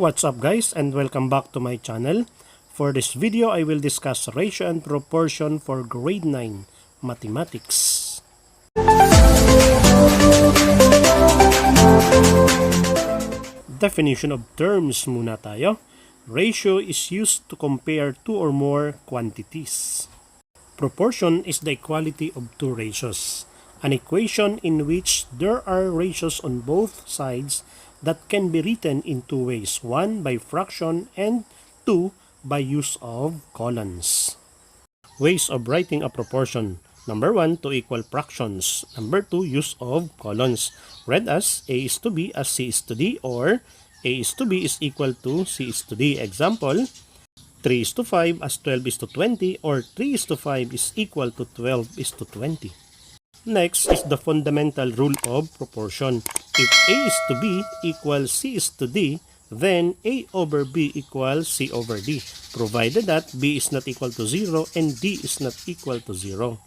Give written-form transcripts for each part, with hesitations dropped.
What's up guys, and welcome back to my channel. For this video I will discuss ratio and proportion for grade 9 mathematics. Definition of terms muna tayo. Ratio is used to compare two or more quantities. Proportion is the equality of two ratios, an equation in which there are ratios on both sides that can be written in two ways, one by fraction and two by use of colons. Ways of writing a proportion. Number 1, to equal fractions. Number 2, use of colons. Read as A is to B as C is to D, or A is to B is equal to C is to D. Example, 3 is to 5 as 12 is to 20, or 3 is to 5 is equal to 12 is to 20. Next is the fundamental rule of proportion. If A is to B equals C is to D, then A over B equals C over D, provided that B is not equal to 0 and D is not equal to 0.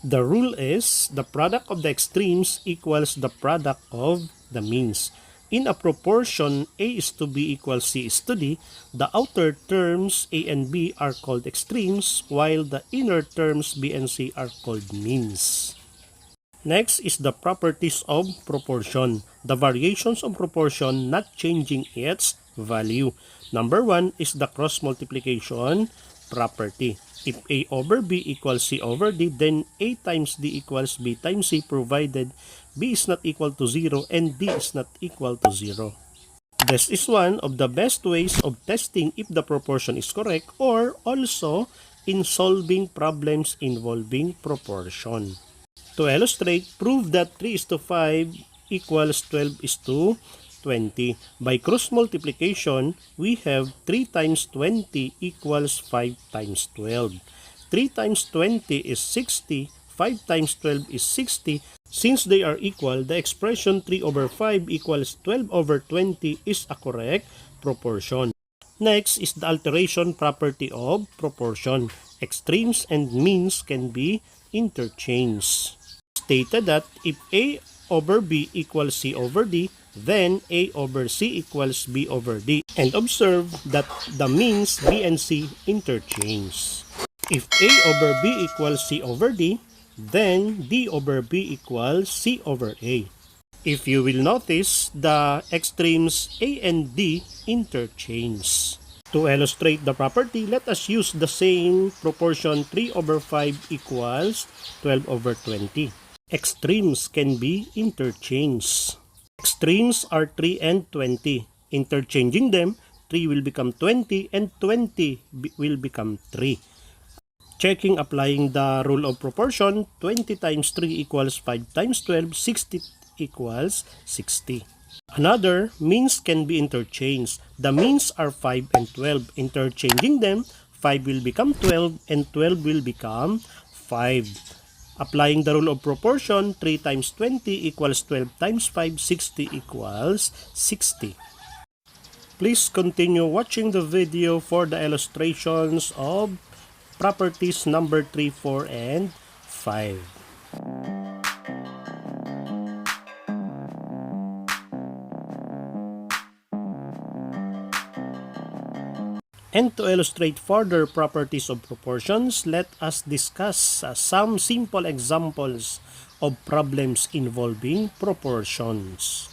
The rule is the product of the extremes equals the product of the means. In a proportion A is to B equals C is to D, the outer terms A and B are called extremes, while the inner terms B and C are called means. Next is the properties of proportion. The variations of proportion not changing its value. Number 1 is the cross multiplication property. If A over B equals C over D, then A times D equals B times C, provided B is not equal to 0 and D is not equal to 0. This is one of the best ways of testing if the proportion is correct, or also in solving problems involving proportion. To illustrate, prove that 3 is to 5 equals 12 is to 20. By cross multiplication, we have 3 times 20 equals 5 times 12. 3 times 20 is 60, 5 times 12 is 60. Since they are equal, the expression 3 over 5 equals 12 over 20 is a correct proportion. Next is the alteration property of proportion. Extremes and means can be interchanged. Stated that if A over B equals C over D, then A over C equals B over D. And observe that the means B and C interchange. If A over B equals C over D, then D over B equals C over A. If you will notice, the extremes A and D interchange. To illustrate the property, let us use the same proportion 3 over 5 equals 12 over 20. Extremes can be interchanged. Extremes are 3 and 20. Interchanging them, 3 will become 20 and 20 will become 3. Checking applying the rule of proportion, 20 times 3 equals 5 times 12, 60 equals 60. Another, means can be interchanged. The means are 5 and 12. Interchanging them, 5 will become 12 and 12 will become 5. Applying the rule of proportion, 3 times 20 equals 12 times 5, 60 equals 60. Please continue watching the video for the illustrations of properties number 3, 4, and 5. And to illustrate further properties of proportions, let us discuss some simple examples of problems involving proportions.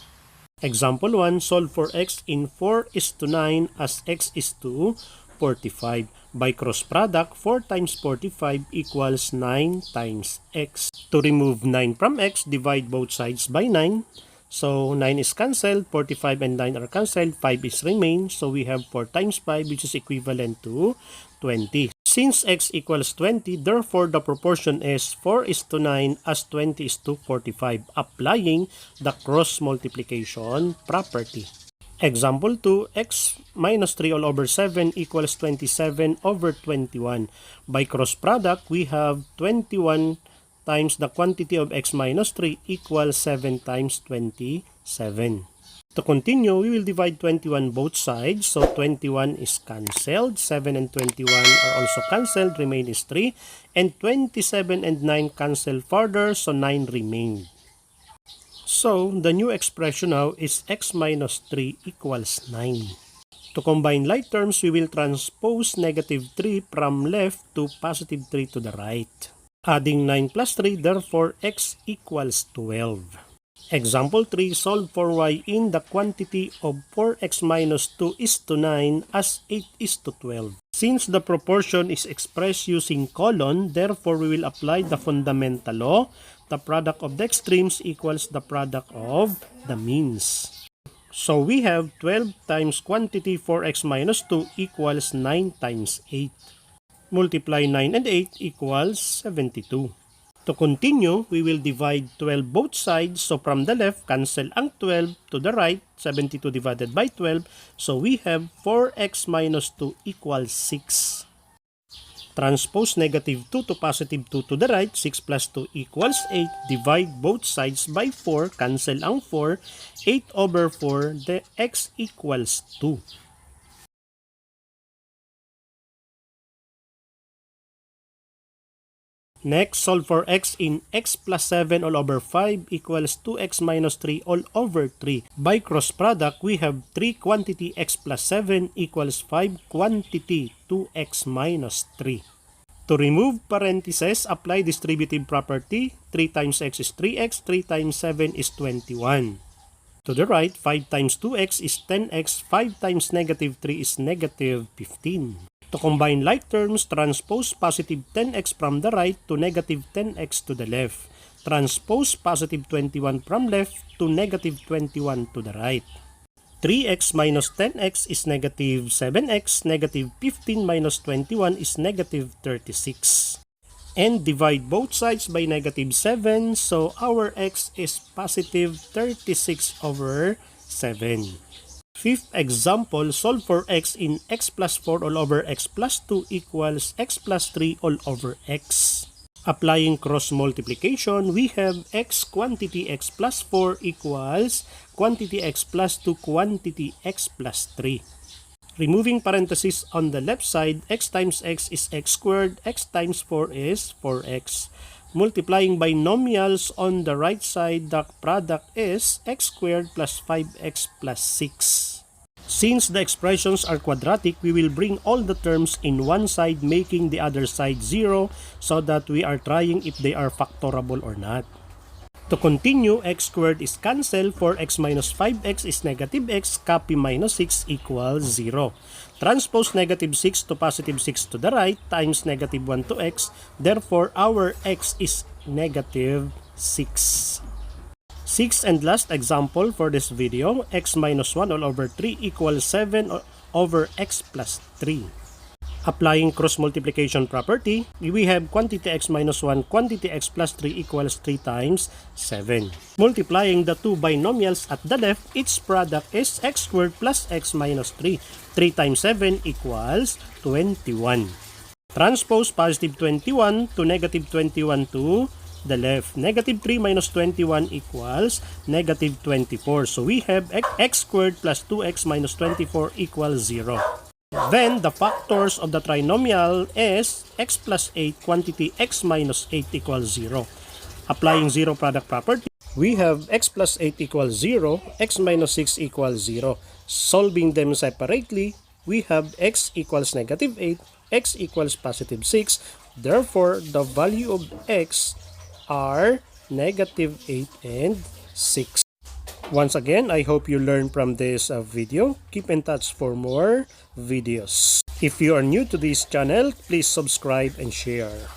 Example 1, solve for x in 4 is to 9 as x is to 45. By cross product, 4 times 45 equals 9 times x. To remove 9 from x, divide both sides by 9. So 9 is cancelled, 45 and 9 are cancelled, 5 is remain. So we have 4 times 5, which is equivalent to 20. Since x equals 20, therefore the proportion is 4 is to 9 as 20 is to 45, applying the cross multiplication property. Example 2, x minus 3 all over 7 equals 27 over 21. By cross product, we have 21 times the quantity of x minus 3 equals 7 times 27. To continue, we will divide 21 both sides. So 21 is cancelled, 7 and 21 are also cancelled, remain is 3. And 27 and 9 cancel further, so 9 remain. So the new expression now is x minus 3 equals 9. To combine like terms, we will transpose negative 3 from left to positive 3 to the right. Adding 9 plus 3, therefore x equals 12. Example 3, solve for y in the quantity of 4x minus 2 is to 9 as 8 is to 12. Since the proportion is expressed using colon, therefore we will apply the fundamental law. The product of the extremes equals the product of the means. So we have 12 times quantity 4x minus 2 equals 9 times 8. Multiply 9 and 8 equals 72. To continue, we will divide 12 both sides. So from the left, cancel ang 12 to the right, 72 divided by 12. So we have 4x minus 2 equals 6. Transpose negative 2 to positive 2 to the right, 6 plus 2 equals 8. Divide both sides by 4, cancel ang 4, 8 over 4, the x equals 2. Next, solve for x in x plus 7 all over 5 equals 2x minus 3 all over 3. By cross product, we have 3 quantity x plus 7 equals 5 quantity 2x minus 3. To remove parentheses, apply distributive property. 3 times x is 3x, 3 times 7 is 21. To the right, 5 times 2x is 10x, 5 times negative 3 is negative 15. To combine like terms, transpose positive 10x from the right to negative 10x to the left. Transpose positive 21 from left to negative 21 to the right. 3x minus 10x is negative 7x, negative 15 minus 21 is negative 36. And divide both sides by negative 7, so our x is positive 36 over 7. Fifth example, solve for x in x plus 4 all over x plus 2 equals x plus 3 all over x. Applying cross multiplication, we have x quantity x plus 4 equals quantity x plus 2 quantity x plus 3. Removing parentheses on the left side, x times x is x squared, x times 4 is 4x. Multiplying binomials on the right side, the product is x squared plus 5x plus 6. Since the expressions are quadratic, we will bring all the terms in one side, making the other side 0, so that we are trying if they are factorable or not. To continue, x squared is cancelled. 4x minus 5x is negative x, copy minus 6 equals 0. Transpose negative 6 to positive 6 to the right times negative 1 to x. Therefore, our x is negative 6. Sixth and last example for this video, x minus 1 all over 3 equals 7 over x plus 3. Applying cross multiplication property, we have quantity x minus 1, quantity x plus 3 equals 3 times 7. Multiplying the two binomials at the left, its product is x squared plus x minus 3. 3 times 7 equals 21. Transpose positive 21 to negative 21 to the left. Negative 3 minus 21 equals negative 24. So we have x squared plus 2x minus 24 equals 0. Then the factors of the trinomial is x plus 8, quantity x minus 8 equals 0. Applying zero product property, we have x plus 8 equals 0, x minus 6 equals 0. Solving them separately, we have x equals negative 8, x equals positive 6. Therefore, the value of x are negative 8 and 6. Once again, I hope you learned from this video. Keep in touch for more videos. If you are new to this channel, please subscribe and share.